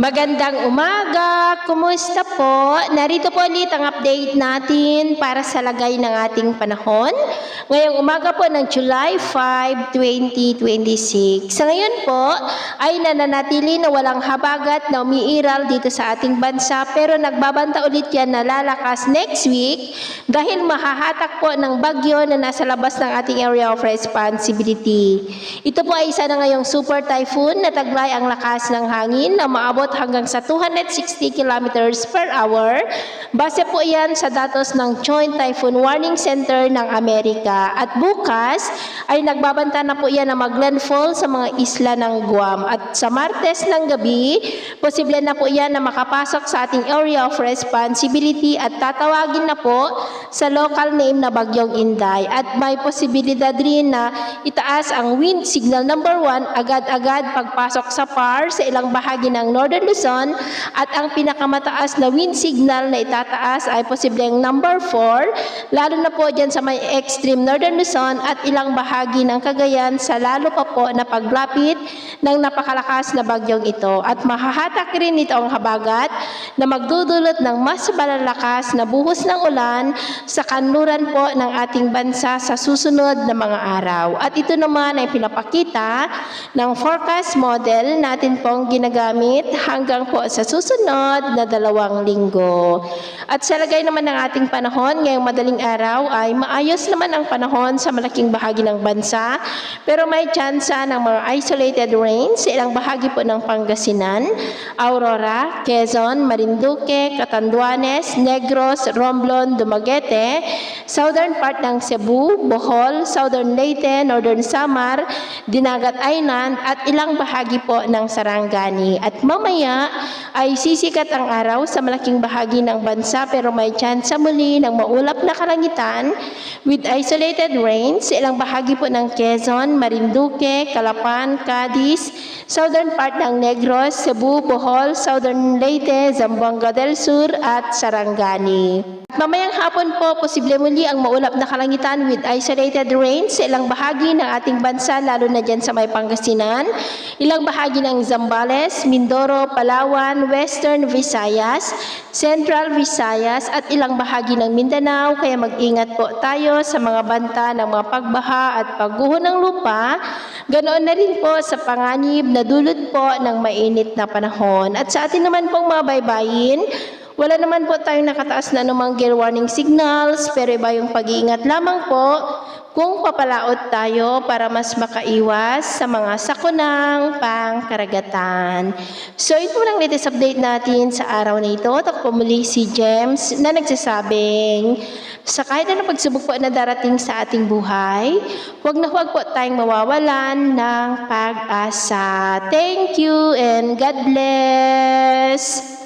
Magandang umaga! Kumusta po? Narito po ulit ang update natin para sa lagay ng ating panahon. Ngayong umaga po ng July 5, 2026. Sa ngayon po ay nananatili na walang habagat na umiiral dito sa ating bansa pero nagbabanta ulit yan na lalakas next week dahil mahahatak po ng bagyo na nasa labas ng ating area of responsibility. Ito po ay isa na ngayong super typhoon na taglay ang lakas ng hangin na maabot hanggang sa 260 kilometers per hour. Base po yan sa datos ng Joint Typhoon Warning Center ng Amerika. At bukas ay nagbabanta na po yan na maglandfall sa mga isla ng Guam. At sa Martes ng gabi, posible na po yan na makapasok sa ating area of responsibility at tatawagin na po sa local name na Bagyong Inday. At may posibilidad rin na itaas ang wind signal number 1 agad-agad pagpasok sa PAR sa ilang bahagi ng Northern Luzon at ang pinakamataas na wind signal na itataas ay posibleng number 4 lalo na po dyan sa may extreme Northern Luzon at ilang bahagi ng Cagayan sa lalo pa po na paglapit ng napakalakas na bagyong ito at mahahatak rin ito ang habagat na magdudulot ng mas malalakas na buhos ng ulan sa kanluran po ng ating bansa sa susunod na mga araw. At ito naman ay pinapakita ng forecast model natin pong ginagamit hanggang po sa susunod na 2 linggo. At sa lagay naman ng ating panahon, ngayong madaling araw ay maayos naman ang panahon sa malaking bahagi ng bansa, pero may tsansa ng mga isolated rains sa ilang bahagi po ng Pangasinan, Aurora, Quezon, Marinduque, Catanduanes, Negros, Romblon, Dumaguete, southern part ng Cebu, Bohol, southern Leyte, northern Samar, Dinagat Island at ilang bahagi po ng Sarangani. At mamaya ay sisikat ang araw sa malaking bahagi ng bansa pero may tsansa muli ng maulap na kalangitan with isolated rains sa ilang bahagi po ng Quezon, Marinduque, Calapan, Cadiz, southern part ng Negros, Cebu, Bohol, southern Leyte, Zamboanga del Sur at Sarangani. At mamayang hapon po, posible muli ang maulap na kalangitan with isolated rains sa ilang bahagi ng ating bansa, lalo na dyan sa may Pangasinan, ilang bahagi ng Zambales, Mindoro, Palawan, Western Visayas, Central Visayas at ilang bahagi ng Mindanao. Kaya mag-ingat po tayo sa mga banta ng mga pagbaha at pagguho ng lupa. Ganoon na rin po sa panganib na dulot po ng mainit na panahon. At sa atin naman pong mga baybayin, wala naman po tayong nakataas na anumang gale warning signals, pero iba yung pag-iingat lamang po kung papalaot tayo para mas makaiwas sa mga sakunang pangkaragatan. So ito lang latest update natin sa araw na ito. Ako muli si James na nagsasabing sa kahit anong pagsubok po na darating sa ating buhay, huwag po tayong mawawalan ng pag-asa. Thank you and God bless!